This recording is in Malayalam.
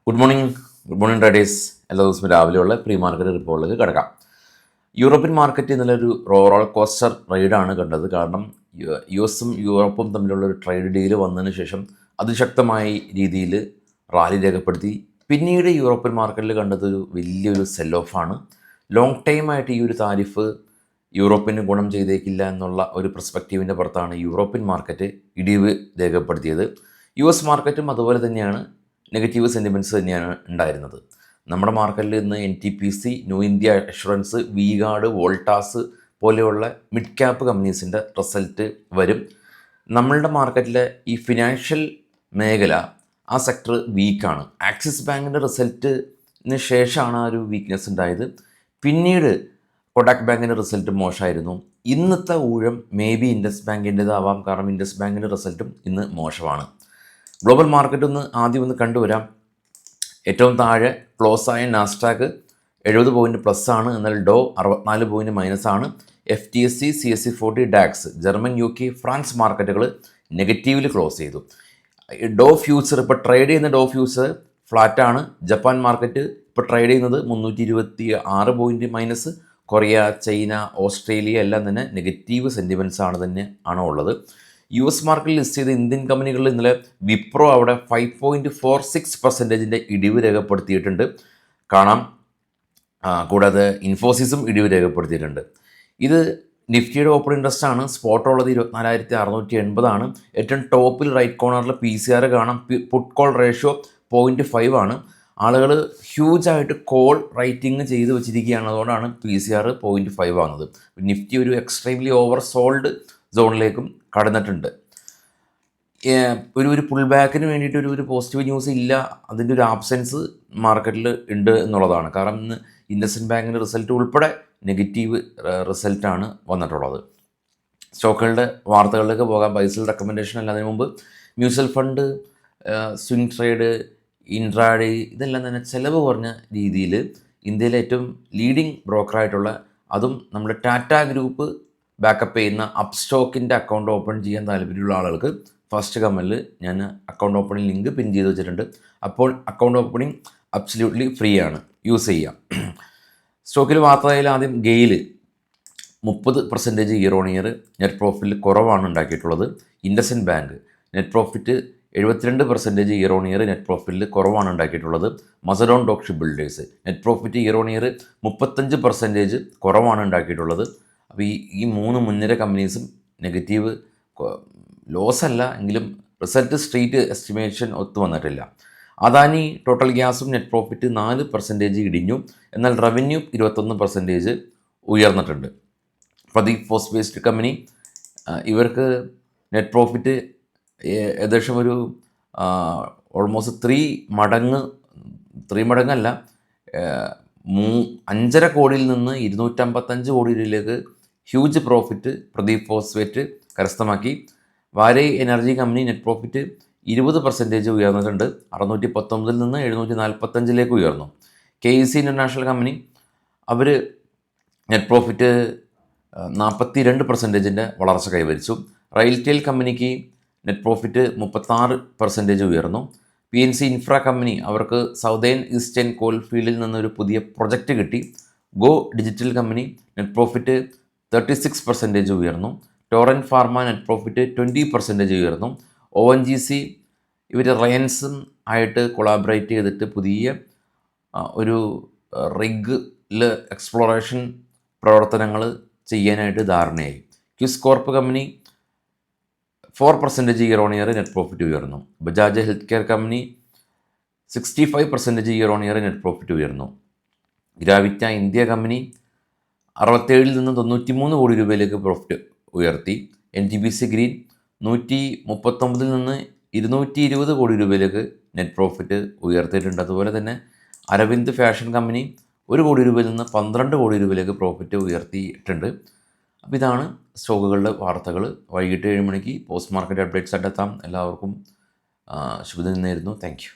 Good morning traders. എല്ലാ ദിവസവും രാവിലെയുള്ള പ്രീ മാർക്കറ്റ് റിപ്പോർട്ടിലേക്ക് കിടക്കാം. യൂറോപ്യൻ മാർക്കറ്റ് ഇന്നലെ റോളർ കോസ്റ്റർ റൈഡാണ് കണ്ടത്. കാരണം യു എസും യൂറോപ്പും തമ്മിലുള്ള ഒരു ട്രേഡ് ഡീൽ വന്നതിന് ശേഷം അതിശക്തമായ രീതിയിൽ റാലി രേഖപ്പെടുത്തി. പിന്നീട് യൂറോപ്യൻ മാർക്കറ്റിൽ കണ്ടത് വലിയൊരു സെൽ ഓഫാണ്. ലോങ് ടൈമായിട്ട് ഈ ഒരു താരിഫ് യൂറോപ്പിന് ഗുണം ചെയ്തേക്കില്ല എന്നുള്ള ഒരു പെർസ്പെക്റ്റീവിൻ്റെ പുറത്താണ് യൂറോപ്യൻ മാർക്കറ്റ് ഇടിവ് രേഖപ്പെടുത്തിയത്. യു എസ് മാർക്കറ്റും അതുപോലെ തന്നെയാണ്, നെഗറ്റീവ് സെൻറ്റിമെൻറ്റ്സ് തന്നെയാണ് ഉണ്ടായിരുന്നത്. നമ്മുടെ മാർക്കറ്റിൽ ഇന്ന് NTPC, new India assurance, V-Guard, Voltas പോലെയുള്ള മിഡ് ക്യാപ്പ് കമ്പനീസിൻ്റെ റിസൾട്ട് വരും. നമ്മളുടെ മാർക്കറ്റിലെ ഈ ഫിനാൻഷ്യൽ മേഖല, ആ സെക്ടർ വീക്കാണ്. ആക്സിസ് ബാങ്കിൻ്റെ റിസൾട്ടിന് ശേഷമാണ് ആ ഒരു വീക്ക്നെസ് ഉണ്ടായത്. പിന്നീട് കൊടാക് ബാങ്കിൻ്റെ റിസൾട്ട് മോശമായിരുന്നു. ഇന്നത്തെ ഊഴം മേ ബി ഇൻഡസ് ബാങ്കിൻ്റേതാവാം. കാരണം ഇൻഡസ് ബാങ്കിൻ്റെ റിസൾട്ടും ഇന്ന് മോശമാണ്. ഗ്ലോബൽ മാർക്കറ്റ് ആദ്യം കണ്ടുവരാം. ഏറ്റവും താഴെ ക്ലോസ് ആയ നാസ്ഡാക്ക് 70 പോയിൻറ്റ് പ്ലസ് ആണ്. എന്നാൽ ഡോ 64 പോയിൻറ്റ് മൈനസ് ആണ്. FTSE, CAC 40, DAX, German, UK, France മാർക്കറ്റുകൾ നെഗറ്റീവിൽ ക്ലോസ് ചെയ്തു. ഡോ ഫ്യൂച്ചർ ഇപ്പോൾ ട്രേഡ് ചെയ്യുന്ന ഡോ ഫ്യൂച്ചർ ഫ്ലാറ്റാണ്. ജപ്പാൻ മാർക്കറ്റ് ഇപ്പോൾ ട്രേഡ് ചെയ്യുന്നത് 326 point minus. Korea, China, Australia എല്ലാം തന്നെ നെഗറ്റീവ് സെൻറ്റിമെൻറ്റ്സ് ആണ് ഉള്ളത്. US മാർക്കറ്റിൽ ലിസ്റ്റ് ചെയ്ത ഇന്ത്യൻ കമ്പനികളിൽ ഇന്നലെ വിപ്രോ അവിടെ 5.46% ഇടിവ് രേഖപ്പെടുത്തിയിട്ടുണ്ട് കാണാം. കൂടാതെ ഇൻഫോസിസും ഇടിവ് രേഖപ്പെടുത്തിയിട്ടുണ്ട്. ഇത് നിഫ്റ്റിയുടെ ഓപ്പൺ ഇൻട്രസ്റ്റ് ആണ്. സ്പോട്ട് ഉള്ളത് 24,680 ഏറ്റവും ടോപ്പിൽ റൈറ്റ് കോർണറിൽ PCR കാണാം. പുട്ട് കോൾ റേഷ്യോ 0.5 ആണ്. ആളുകൾ ഹ്യൂജായിട്ട് കോൾ റൈറ്റിംഗ് ചെയ്ത് വെച്ചിരിക്കുകയാണ്. അതുകൊണ്ടാണ് PCR 0.5 ആകുന്നത്. നിഫ്റ്റി ഒരു എക്സ്ട്രീംലി ഓവർ സോൾഡ് സോണിലേക്കും കടന്നിട്ടുണ്ട്. ഒരു പുൾ ബാക്കിന് വേണ്ടിയിട്ട് ഒരു പോസിറ്റീവ് ന്യൂസ് ഇല്ല. അതിൻ്റെ ഒരു ആബ്സെൻസ് മാർക്കറ്റിൽ ഉണ്ട് എന്നുള്ളതാണ്. കാരണം ഇന്ന് ഇൻഡസ്ഇൻഡ് ബാങ്കിൻ്റെ റിസൾട്ട് ഉൾപ്പെടെ നെഗറ്റീവ് റിസൾട്ടാണ് വന്നിട്ടുള്ളത്. സ്റ്റോക്കുകളുടെ വാർത്തകളിലേക്ക് പോകാം. ബൈസിൽ റെക്കമെൻഡേഷൻ അല്ലാതിന് മുമ്പ് mutual fund, swing trade, intraday ഇതെല്ലാം തന്നെ ചിലവ് കുറഞ്ഞ രീതിയിൽ ഇന്ത്യയിലെ ഏറ്റവും ലീഡിംഗ് ബ്രോക്കറായിട്ടുള്ള, അതും നമ്മുടെ ടാറ്റ ഗ്രൂപ്പ് ബാക്കപ്പ് ചെയ്യുന്ന അപ്സ്റ്റോക്കിൻ്റെ അക്കൗണ്ട് ഓപ്പൺ ചെയ്യാൻ താല്പര്യമുള്ള ആളുകൾക്ക് ഫസ്റ്റ് കമൻറ്റിൽ ഞാൻ അക്കൗണ്ട് ഓപ്പണിംഗ് ലിങ്ക് പിൻ ചെയ്ത് വെച്ചിട്ടുണ്ട്. അപ്പോൾ അക്കൗണ്ട് ഓപ്പണിംഗ് അബ്സല്യൂട്ട്ലി ഫ്രീ ആണ്, യൂസ് ചെയ്യാം. സ്റ്റോക്കിൽ വാർത്തയിൽ ആദ്യം GAIL 30% year on year net പ്രോഫിറ്റിൽ കുറവാണ് ഉണ്ടാക്കിയിട്ടുള്ളത്. IndusInd bank net profit 72% year on year net പ്രോഫിറ്റിൽ കുറവാണ് ഉണ്ടാക്കിയിട്ടുള്ളത്. Mazagon dock ship builders net profit year on year 35% കുറവാണ് ഉണ്ടാക്കിയിട്ടുള്ളത്. അപ്പോൾ ഈ 3 മുൻനിര കമ്പനീസും നെഗറ്റീവ്, ലോസ് അല്ല എങ്കിലും റിസൾട്ട് സ്ട്രീറ്റ് എസ്റ്റിമേഷൻ ഒത്തു വന്നിട്ടില്ല. അദാനി ടോട്ടൽ ഗ്യാസും നെറ്റ് പ്രോഫിറ്റ് 4% ഇടിഞ്ഞു. എന്നാൽ റവന്യൂ 21% ഉയർന്നിട്ടുണ്ട്. പ്രദീപ് ഫോസ്ഫേറ്റ് കമ്പനി, ഇവർക്ക് നെറ്റ് പ്രോഫിറ്റ് ഏകദേശം ഒരു ഓൾമോസ്റ്റ് 3 മടങ്ങല്ല 5.5 കോടിയിൽ നിന്ന് 255 കോടി രൂപയിലേക്ക് ഹ്യൂജ് പ്രോഫിറ്റ് പ്രദീപ് ഫോസ്ഫേറ്റ് കരസ്ഥമാക്കി. വാരൈ എനർജി കമ്പനി നെറ്റ് പ്രോഫിറ്റ് 20% ഉയർന്നിട്ടുണ്ട്. 619 നിന്ന് 745 ഉയർന്നു. KEC ഇൻ്റർനാഷണൽ കമ്പനി അവർ നെറ്റ് പ്രോഫിറ്റ് 42% വളർച്ച കൈവരിച്ചു. റെയിൽടെൽ കമ്പനിക്ക് നെറ്റ് പ്രോഫിറ്റ് 36% ഉയർന്നു. PNC ഇൻഫ്ര കമ്പനി, അവർക്ക് സൗതേൺ ഈസ്റ്റേൺ കോൾ ഫീൽഡിൽ നിന്നൊരു പുതിയ പ്രൊജക്റ്റ് കിട്ടി. Go digital company net profit 36% ഉയർന്നു. ടോറൻ ഫാർമ നെറ്റ് പ്രോഫിറ്റ് 20% ഉയർന്നു. ONGC ഇവർ റയൻസും ആയിട്ട് കൊളാബറേറ്റ് ചെയ്തിട്ട് പുതിയ ഒരു റിഗിൽ എക്സ്പ്ലോറേഷൻ പ്രവർത്തനങ്ങൾ ചെയ്യാനായിട്ട് ധാരണയായി. Quess corp company 4% year on year net profit ഉയർന്നു. Bajaj health care company 65% year on year net profit ഉയർന്നു. ഗ്രാവിറ്റ ഇന്ത്യ കമ്പനി 67 നിന്ന് 93 കോടി രൂപയിലേക്ക് പ്രോഫിറ്റ് ഉയർത്തി. NTPC ഗ്രീൻ 139 നിന്ന് 220 കോടി രൂപയിലേക്ക് നെറ്റ് പ്രോഫിറ്റ് ഉയർത്തിയിട്ടുണ്ട്. അതുപോലെ തന്നെ അരവിന്ദ് ഫാഷൻ കമ്പനി 1 കോടി രൂപയിൽ നിന്ന് 12 കോടി രൂപയിലേക്ക് പ്രോഫിറ്റ് ഉയർത്തിയിട്ടുണ്ട്. അപ്പോൾ ഇതാണ് സ്റ്റോക്കുകളുടെ വാർത്തകൾ. വൈകിട്ട് 7 മണിക്ക് പോസ്റ്റ് മാർക്കറ്റ് അപ്ഡേറ്റ്സ് ആയിട്ട് എത്താം. എല്ലാവർക്കും ശുഭദിനം നേരുന്നു. Thank you.